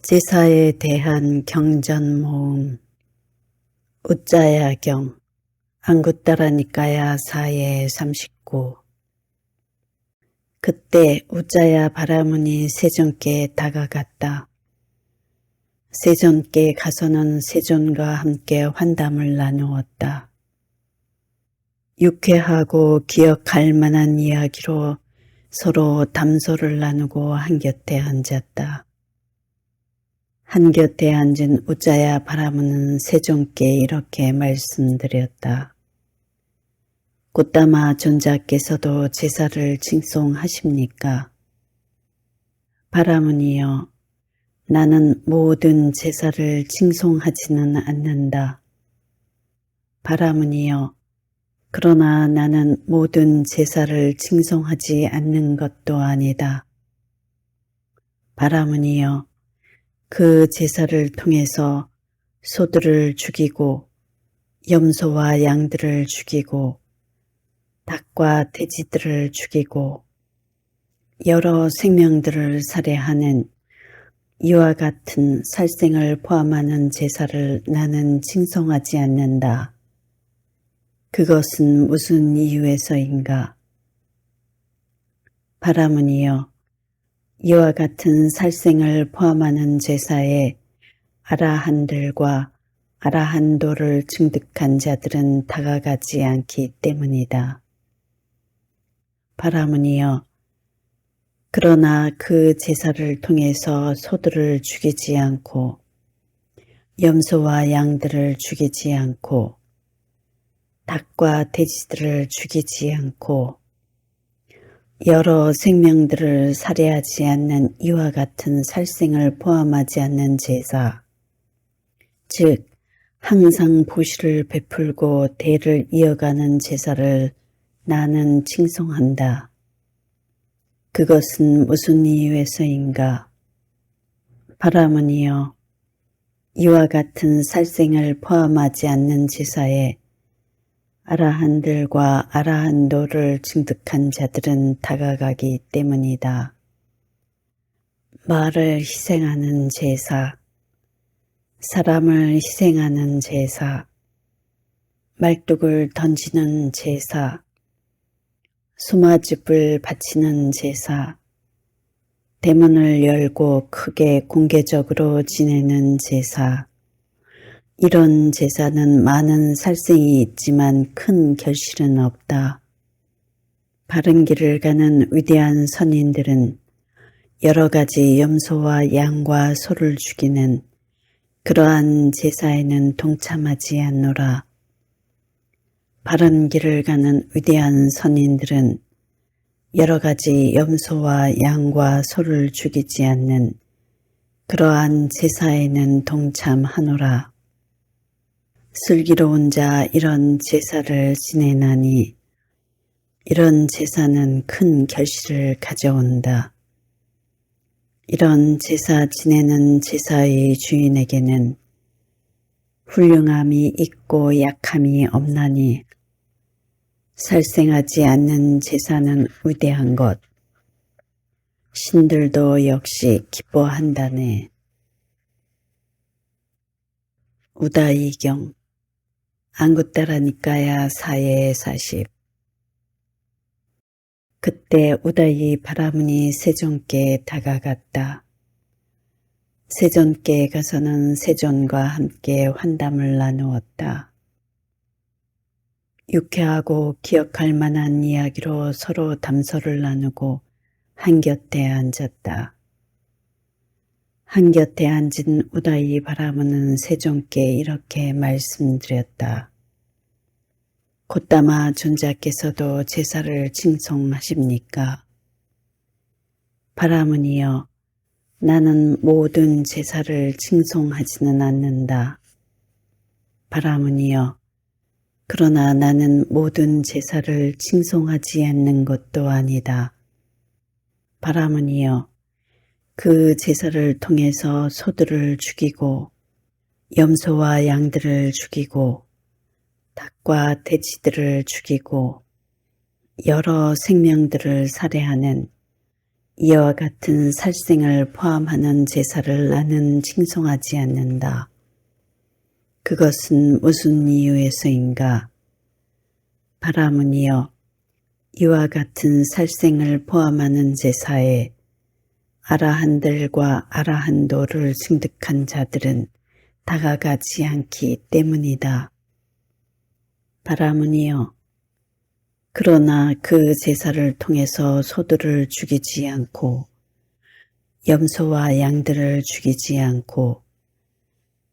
제사에 대한 경전 모음. 우짜야경 안구따라니까야 4예 39. 그때 우짜야 바라문이 세존께 다가갔다. 세존께 가서는 세존과 함께 환담을 나누었다. 유쾌하고 기억할 만한 이야기로 서로 담소를 나누고 한곁에 앉았다. 한곁에 앉은 우짜야 바라문은 세존께 이렇게 말씀드렸다. 꽃다마 존자께서도 제사를 칭송하십니까? 바라문이여, 나는 모든 제사를 칭송하지는 않는다. 바라문이여, 그러나 나는 모든 제사를 칭송하지 않는 것도 아니다. 바라문이여, 그 제사를 통해서 소들을 죽이고 염소와 양들을 죽이고 닭과 돼지들을 죽이고 여러 생명들을 살해하는 이와 같은 살생을 포함하는 제사를 나는 칭송하지 않는다. 그것은 무슨 이유에서인가? 바라문이여, 이와 같은 살생을 포함하는 제사에 아라한들과 아라한도를 증득한 자들은 다가가지 않기 때문이다. 바라문이여, 그러나 그 제사를 통해서 소들을 죽이지 않고 염소와 양들을 죽이지 않고 닭과 돼지들을 죽이지 않고 여러 생명들을 살해하지 않는 이와 같은 살생을 포함하지 않는 제사, 즉 항상 보시를 베풀고 대를 이어가는 제사를 나는 칭송한다. 그것은 무슨 이유에서인가? 바라문이여, 이와 같은 살생을 포함하지 않는 제사에 아라한들과 아라한도를 증득한 자들은 다가가기 때문이다. 말을 희생하는 제사, 사람을 희생하는 제사, 말뚝을 던지는 제사, 수마즙을 바치는 제사, 대문을 열고 크게 공개적으로 지내는 제사, 이런 제사는 많은 살생이 있지만 큰 결실은 없다. 바른 길을 가는 위대한 선인들은 여러 가지 염소와 양과 소를 죽이는 그러한 제사에는 동참하지 않노라. 바른 길을 가는 위대한 선인들은 여러 가지 염소와 양과 소를 죽이지 않는 그러한 제사에는 동참하노라. 슬기로운 자 이런 제사를 지내나니 이런 제사는 큰 결실을 가져온다. 이런 제사 지내는 제사의 주인에게는 훌륭함이 있고 약함이 없나니 살생하지 않는 제사는 위대한 것. 신들도 역시 기뻐한다네. 우다이경 안구따라니까야 4예 40. 그때 우다이 바라문이 세존께 다가갔다. 세존께 가서는 세존과 함께 환담을 나누었다. 유쾌하고 기억할 만한 이야기로 서로 담소를 나누고 한곁에 앉았다. 한곁에 앉은 우다이 바라문은 세존께 이렇게 말씀드렸다. 꽃다마 존자께서도 제사를 칭송하십니까? 바라문이여, 나는 모든 제사를 칭송하지는 않는다. 바라문이여, 그러나 나는 모든 제사를 칭송하지 않는 것도 아니다. 바라문이여, 그 제사를 통해서 소들을 죽이고 염소와 양들을 죽이고 닭과 돼지들을 죽이고 여러 생명들을 살해하는 이와 같은 살생을 포함하는 제사를 나는 칭송하지 않는다. 그것은 무슨 이유에서인가? 바라무니여, 이와 같은 살생을 포함하는 제사에 아라한들과 아라한도를 증득한 자들은 다가가지 않기 때문이다. 바라무니여, 그러나 그 제사를 통해서 소들을 죽이지 않고 염소와 양들을 죽이지 않고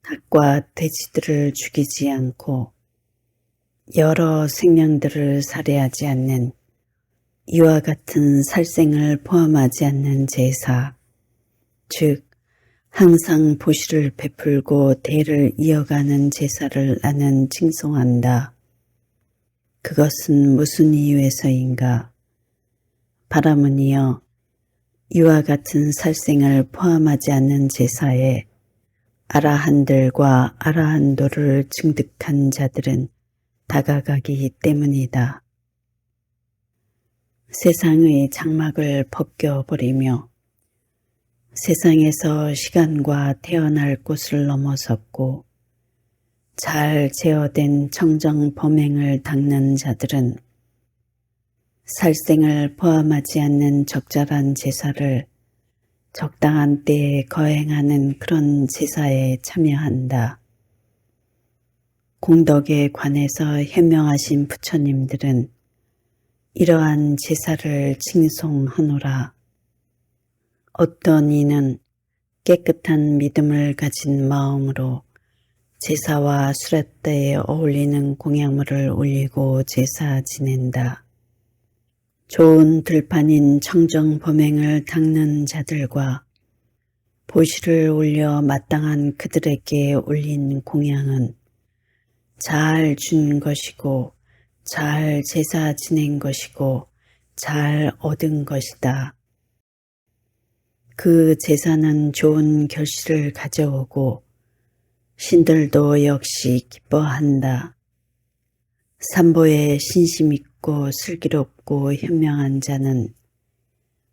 닭과 돼지들을 죽이지 않고 여러 생명들을 살해하지 않는 이와 같은 살생을 포함하지 않는 제사, 즉 항상 보시를 베풀고 대를 이어가는 제사를 나는 칭송한다. 그것은 무슨 이유에서인가? 바라무니여, 이와 같은 살생을 포함하지 않는 제사에 아라한들과 아라한도를 증득한 자들은 다가가기 때문이다. 세상의 장막을 벗겨버리며 세상에서 시간과 태어날 곳을 넘어섰고 잘 제어된 청정 범행을 닦는 자들은 살생을 포함하지 않는 적절한 제사를 적당한 때에 거행하는 그런 제사에 참여한다. 공덕에 관해서 현명하신 부처님들은 이러한 제사를 칭송하노라. 어떤 이는 깨끗한 믿음을 가진 마음으로 제사와 수레대에 어울리는 공양물을 올리고 제사 지낸다. 좋은 들판인 청정 범행을 닦는 자들과 보시를 올려 마땅한 그들에게 올린 공양은 잘 준 것이고 잘 제사 지낸 것이고 잘 얻은 것이다. 그 제사는 좋은 결실을 가져오고 신들도 역시 기뻐한다. 삼보에 신심 있고 슬기롭고 현명한 자는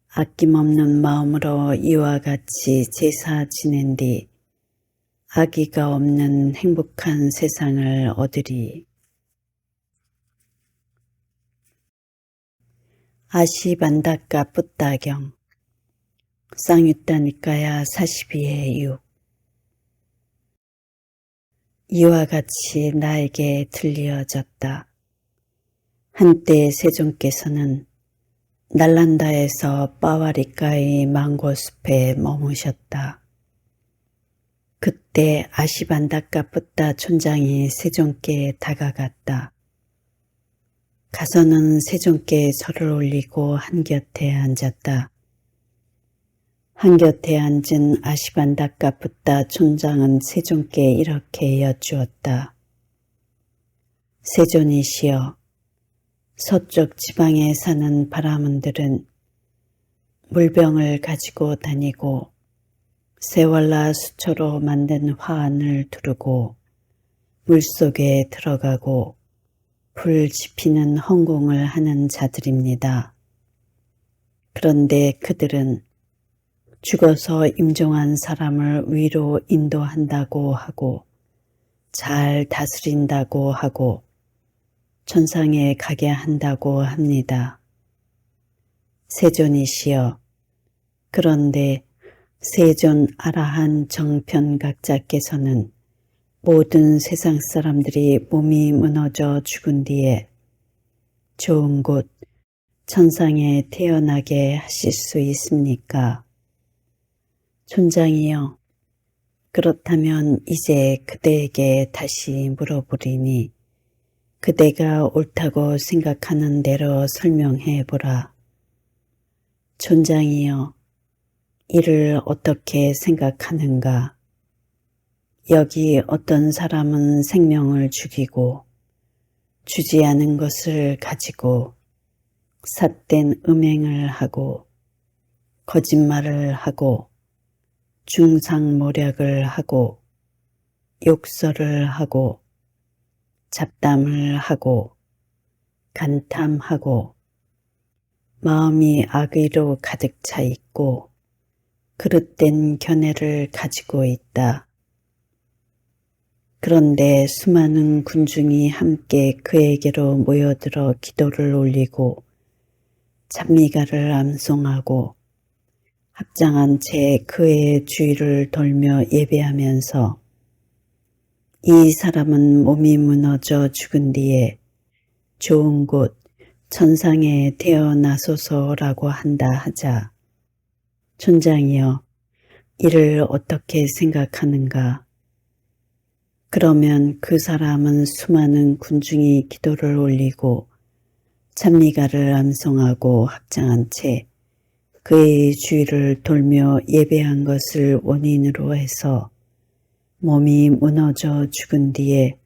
아낌없는 마음으로 이와 같이 제사 지낸 뒤 아기가 없는 행복한 세상을 얻으리. 아시반다카 뿌따경 쌍유따니까야 42의 6 이와 같이 나에게 들려졌다. 한때 세존께서는 날란다에서 빠와리카의 망고숲에 머무셨다. 그때 아시반다카 뿌따 촌장이 세존께 다가갔다. 가서는 세존께 절을 올리고 한곁에 앉았다. 한곁에 앉은 아시반다카 뿌따 촌장은 세존께 이렇게 여쭈었다. 세존이시여, 서쪽 지방에 사는 바라문들은 물병을 가지고 다니고 세월라 수초로 만든 화환을 두르고 물속에 들어가고 불 지피는 헌공을 하는 자들입니다. 그런데 그들은 죽어서 임종한 사람을 위로 인도한다고 하고 잘 다스린다고 하고 천상에 가게 한다고 합니다. 세존이시여, 그런데 세존 아라한 정편각자께서는 모든 세상 사람들이 몸이 무너져 죽은 뒤에 좋은 곳 천상에 태어나게 하실 수 있습니까? 촌장이여, 그렇다면 이제 그대에게 다시 물어보리니 그대가 옳다고 생각하는 대로 설명해 보라. 촌장이여, 이를 어떻게 생각하는가? 여기 어떤 사람은 생명을 죽이고 주지 않은 것을 가지고 삿된 음행을 하고 거짓말을 하고 중상모략을 하고 욕설을 하고 잡담을 하고 간탐하고 마음이 악의로 가득 차 있고 그릇된 견해를 가지고 있다. 그런데 수많은 군중이 함께 그에게로 모여들어 기도를 올리고 찬미가를 암송하고 합장한 채 그의 주위를 돌며 예배하면서 이 사람은 몸이 무너져 죽은 뒤에 좋은 곳 천상에 태어나소서라고 한다 하자. 촌장이여, 이를 어떻게 생각하는가? 그러면 그 사람은 수많은 군중이 기도를 올리고 찬미가를 암송하고 합장한 채 그의 주위를 돌며 예배한 것을 원인으로 해서 몸이 무너져 죽은 뒤에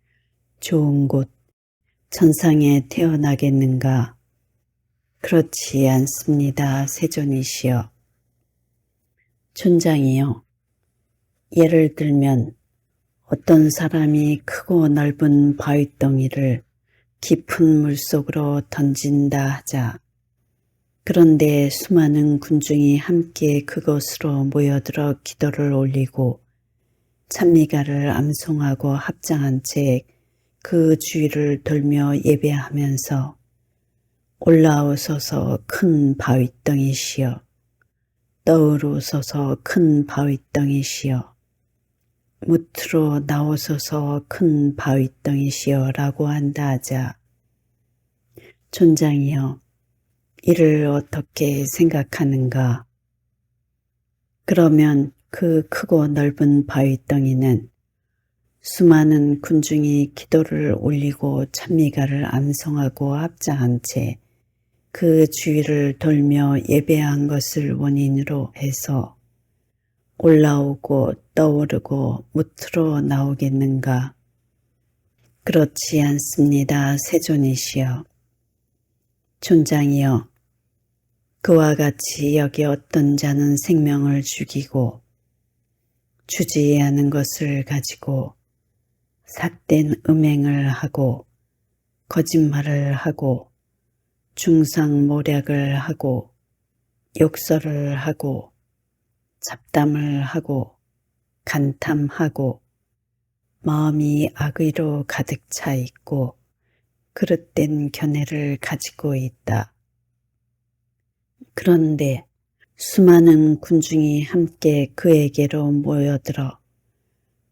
좋은 곳 천상에 태어나겠는가? 그렇지 않습니다. 세존이시여. 촌장이여, 예를 들면 어떤 사람이 크고 넓은 바위덩이를 깊은 물속으로 던진다 하자. 그런데 수많은 군중이 함께 그곳으로 모여들어 기도를 올리고 찬미가를 암송하고 합장한 채 그 주위를 돌며 예배하면서 올라오소서 큰 바위덩이시여, 떠오르소서 큰 바위덩이시여, 무트로 나오소서 큰 바위덩이시여 라고 한다 하자. 촌장이여, 이를 어떻게 생각하는가? 그러면 그 크고 넓은 바위덩이는 수많은 군중이 기도를 올리고 찬미가를 암송하고 합장한 채 그 주위를 돌며 예배한 것을 원인으로 해서 올라오고 떠오르고 무트로 나오겠는가? 그렇지 않습니다. 세존이시여. 촌장이여, 그와 같이 여기 어떤 자는 생명을 죽이고 주지 않은 것을 가지고 삿된 음행을 하고 거짓말을 하고 중상모략을 하고 욕설을 하고 잡담을 하고 간탐하고 마음이 악의로 가득 차 있고 그릇된 견해를 가지고 있다. 그런데 수많은 군중이 함께 그에게로 모여들어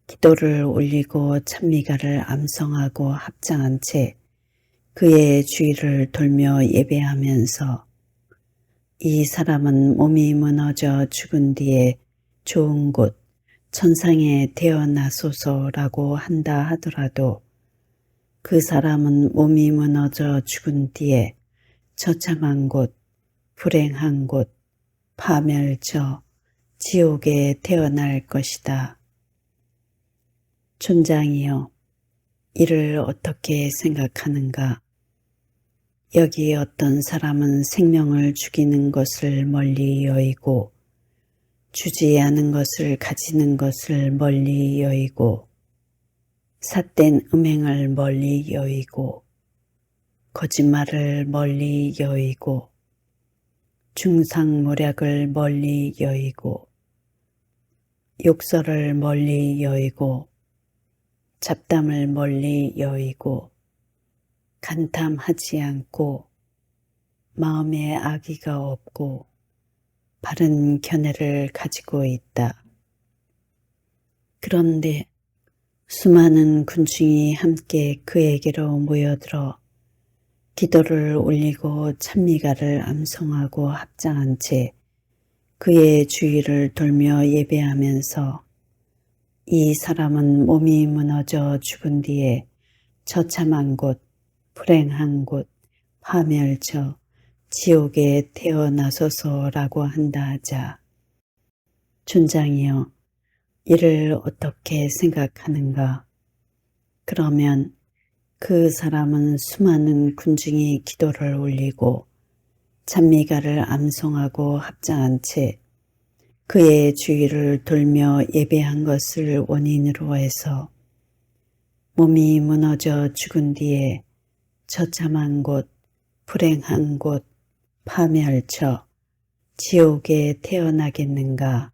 기도를 올리고 찬미가를 암송하고 합장한 채 그의 주위를 돌며 예배하면서 이 사람은 몸이 무너져 죽은 뒤에 좋은 곳 천상에 태어나소서라고 한다 하더라도 그 사람은 몸이 무너져 죽은 뒤에 처참한 곳, 불행한 곳, 파멸저, 지옥에 태어날 것이다. 촌장이여, 이를 어떻게 생각하는가? 여기 어떤 사람은 생명을 죽이는 것을 멀리 여의고 주지 않은 것을 가지는 것을 멀리 여의고 삿된 음행을 멀리 여의고 거짓말을 멀리 여의고 중상모략을 멀리 여의고 욕설을 멀리 여의고 잡담을 멀리 여의고 간탐하지 않고 마음에 악의가 없고 바른 견해를 가지고 있다. 그런데 수많은 군중이 함께 그에게로 모여들어 기도를 올리고 찬미가를 암송하고 합장한 채 그의 주위를 돌며 예배하면서 이 사람은 몸이 무너져 죽은 뒤에 처참한 곳, 불행한 곳, 파멸저, 지옥에 태어나소서라고 한다 하자. 촌장이여, 이를 어떻게 생각하는가? 그러면 그 사람은 수많은 군중이 기도를 올리고 찬미가를 암송하고 합장한 채 그의 주위를 돌며 예배한 것을 원인으로 해서 몸이 무너져 죽은 뒤에 처참한 곳, 불행한 곳, 파멸쳐 지옥에 태어나겠는가?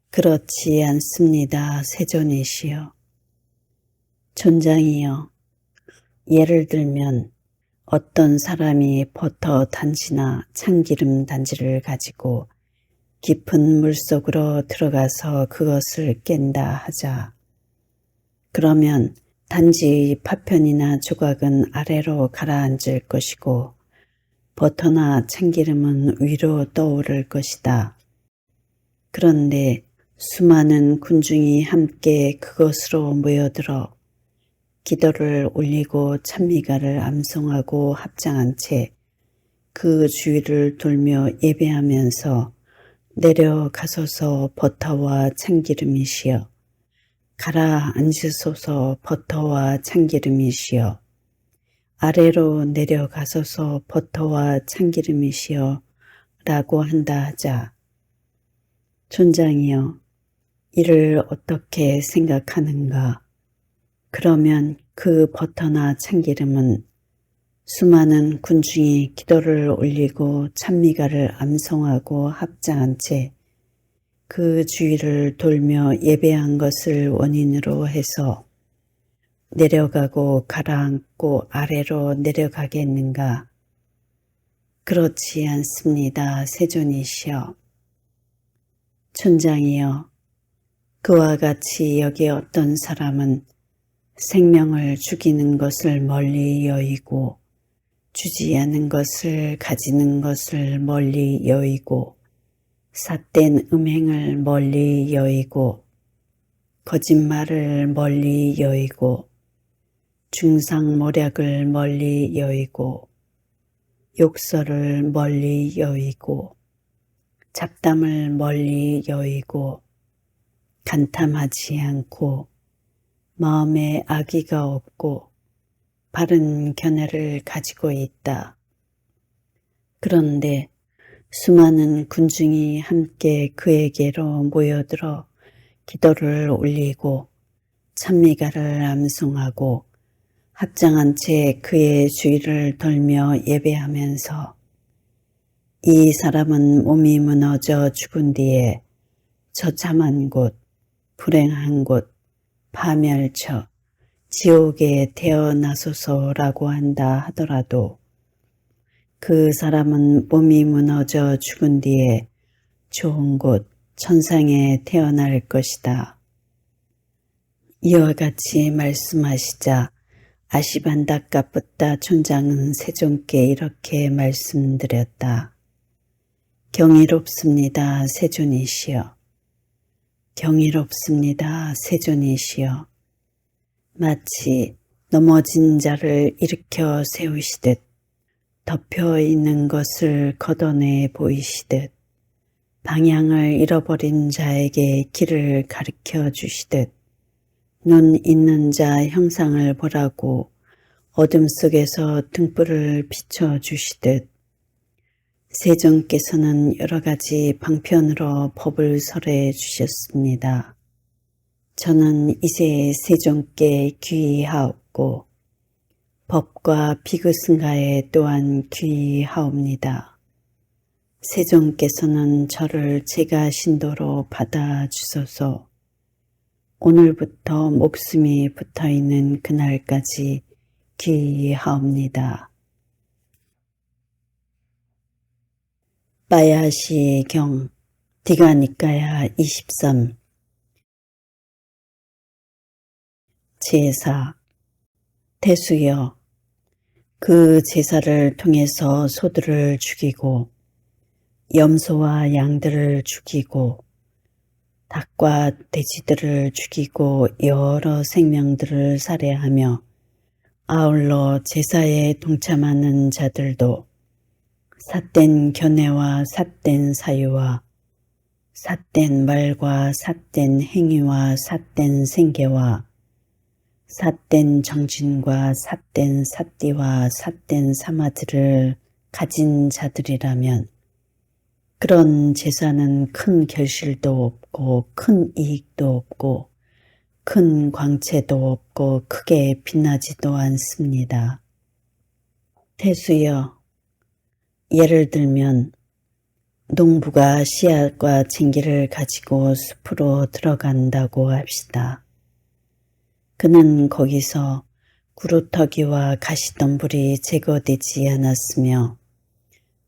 그렇지 않습니다, 세존이시여. 촌장이여, 예를 들면 어떤 사람이 버터 단지나 참기름 단지를 가지고 깊은 물속으로 들어가서 그것을 깬다 하자. 그러면 단지의 파편이나 조각은 아래로 가라앉을 것이고 버터나 참기름은 위로 떠오를 것이다. 그런데 수많은 군중이 함께 그것으로 모여들어 기도를 올리고 찬미가를 암송하고 합장한 채 그 주위를 돌며 예배하면서 내려가소서 버터와 참기름이시여, 가라앉으소서 버터와 참기름이시여, 아래로 내려가소서 버터와 참기름이시여 라고 한다 하자. 촌장이여, 이를 어떻게 생각하는가? 그러면 그 버터나 참기름은 수많은 군중이 기도를 올리고 찬미가를 암송하고 합장한 채 그 주위를 돌며 예배한 것을 원인으로 해서 내려가고 가라앉고 아래로 내려가겠는가? 그렇지 않습니다, 세존이시여. 촌장이여, 그와 같이 여기 어떤 사람은 생명을 죽이는 것을 멀리 여의고 주지 않은 것을 가지는 것을 멀리 여의고 삿된 음행을 멀리 여의고 거짓말을 멀리 여의고 중상모략을 멀리 여의고 욕설을 멀리 여의고 잡담을 멀리 여의고 간탐하지 않고 마음에 악의가 없고 바른 견해를 가지고 있다. 그런데 수많은 군중이 함께 그에게로 모여들어 기도를 올리고 찬미가를 암송하고 합장한 채 그의 주위를 돌며 예배하면서 이 사람은 몸이 무너져 죽은 뒤에 처참한 곳, 불행한 곳, 파멸처, 지옥에 태어나소서라고 한다 하더라도 그 사람은 몸이 무너져 죽은 뒤에 좋은 곳, 천상에 태어날 것이다. 이와 같이 말씀하시자 아시반다카푸타 촌장은 세존께 이렇게 말씀드렸다. 경이롭습니다, 세존이시여. 경이롭습니다, 세존이시여. 마치 넘어진 자를 일으켜 세우시듯 덮여 있는 것을 걷어내 보이시듯 방향을 잃어버린 자에게 길을 가르쳐 주시듯 눈 있는 자 형상을 보라고 어둠 속에서 등불을 비춰 주시듯 세존께서는 여러 가지 방편으로 법을 설해 주셨습니다. 저는 이제 세존께 귀의하옵고 법과 비그승가에 또한 귀의하옵니다. 세존께서는 저를 제가 신도로 받아주소서. 오늘부터 목숨이 붙어있는 그날까지 귀의하옵니다. 바야시 경 디가니까야 23 제사 태수여, 그 제사를 통해서 소들을 죽이고 염소와 양들을 죽이고 닭과 돼지들을 죽이고 여러 생명들을 살해하며 아울러 제사에 동참하는 자들도 삿된 견해와 삿된 사유와 삿된 말과 삿된 행위와 삿된 생계와 삿된 정진과 삿된 삿띠와 삿된 사마들을 가진 자들이라면 그런 제사는 큰 결실도 없고 큰 이익도 없고 큰 광채도 없고 크게 빛나지도 않습니다. 태수여, 예를 들면 농부가 씨앗과 쟁기를 가지고 숲으로 들어간다고 합시다. 그는 거기서 구루터기와 가시덤불이 제거되지 않았으며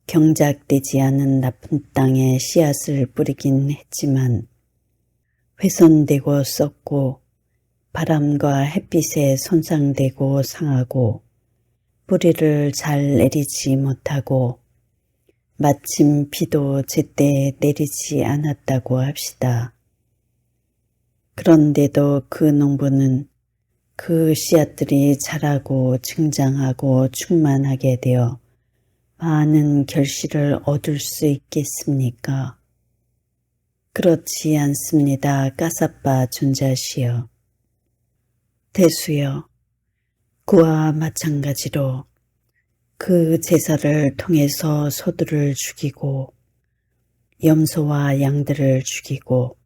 경작되지 않은 나쁜 땅에 씨앗을 뿌리긴 했지만 훼손되고 썩고 바람과 햇빛에 손상되고 상하고 뿌리를 잘 내리지 못하고 마침 비도 제때 내리지 않았다고 합시다. 그런데도 그 농부는 그 씨앗들이 자라고 증장하고 충만하게 되어 많은 결실을 얻을 수 있겠습니까? 그렇지 않습니다. 까사빠 존자시여. 대수여, 그와 마찬가지로 그 제사를 통해서 소들을 죽이고 염소와 양들을 죽이고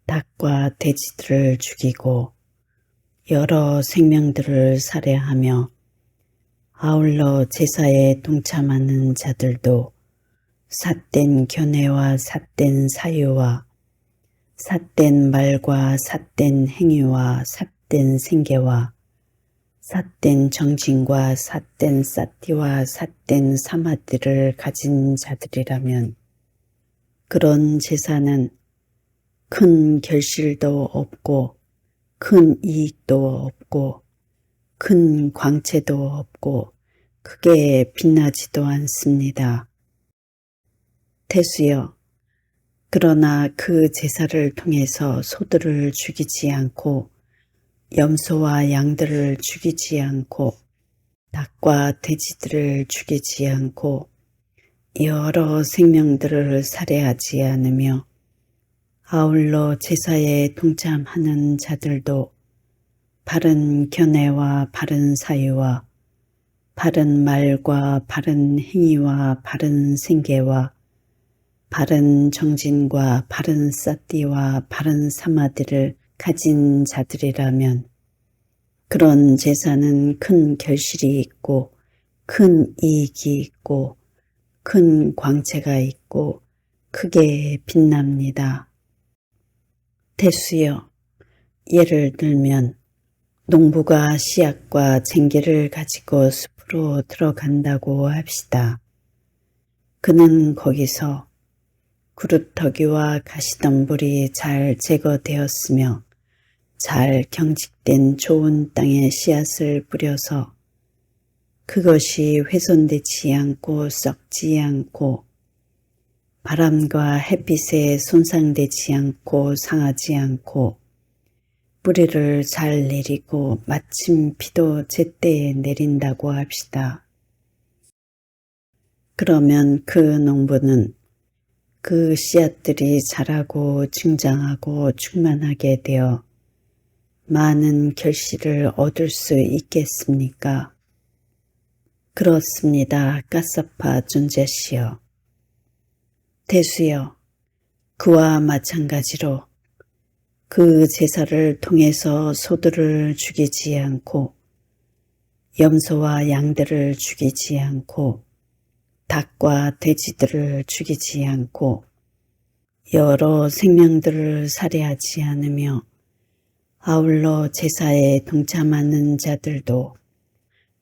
닭과 돼지들을 죽이고 여러 생명들을 살해하며 아울러 제사에 동참하는 자들도 삿된 견해와 삿된 사유와 삿된 말과 삿된 행위와 삿된 생계와 삿된 정신과 삿된 사띠와 삿된 사마띠를 가진 자들이라면 그런 제사는 큰 결실도 없고 큰 이익도 없고 큰 광채도 없고 크게 빛나지도 않습니다. 태수여, 그러나 그 제사를 통해서 소들을 죽이지 않고 염소와 양들을 죽이지 않고 닭과 돼지들을 죽이지 않고 여러 생명들을 살해하지 않으며 아울러 제사에 동참하는 자들도 바른 견해와 바른 사유와 바른 말과 바른 행위와 바른 생계와 바른 정진과 바른 사띠와 바른 사마디를 가진 자들이라면 그런 제사는 큰 결실이 있고 큰 이익이 있고 큰 광채가 있고 크게 빛납니다. 대수여, 예를 들면 농부가 씨앗과 쟁기를 가지고 숲으로 들어간다고 합시다. 그는 거기서 구루터기와 가시덤불이 잘 제거되었으며 잘 경직된 좋은 땅에 씨앗을 뿌려서 그것이 훼손되지 않고 썩지 않고 바람과 햇빛에 손상되지 않고 상하지 않고 뿌리를 잘 내리고 마침 비도 제때에 내린다고 합시다. 그러면 그 농부는 그 씨앗들이 자라고 증장하고 충만하게 되어 많은 결실을 얻을 수 있겠습니까? 그렇습니다. 까사파 존재시여. 대수여, 그와 마찬가지로 그 제사를 통해서 소들을 죽이지 않고 염소와 양들을 죽이지 않고 닭과 돼지들을 죽이지 않고 여러 생명들을 살해하지 않으며 아울러 제사에 동참하는 자들도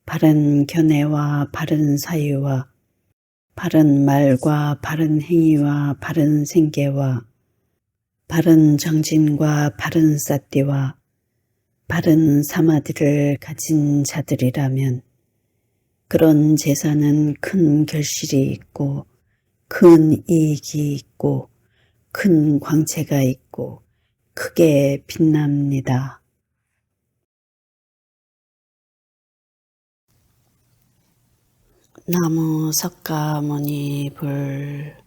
바른 견해와 바른 사유와 바른 말과 바른 행위와 바른 생계와 바른 정진과 바른 사띠와 바른 사마디를 가진 자들이라면 그런 제사는 큰 결실이 있고 큰 이익이 있고 큰 광채가 있고 크게 빛납니다. 나무 석가모니 불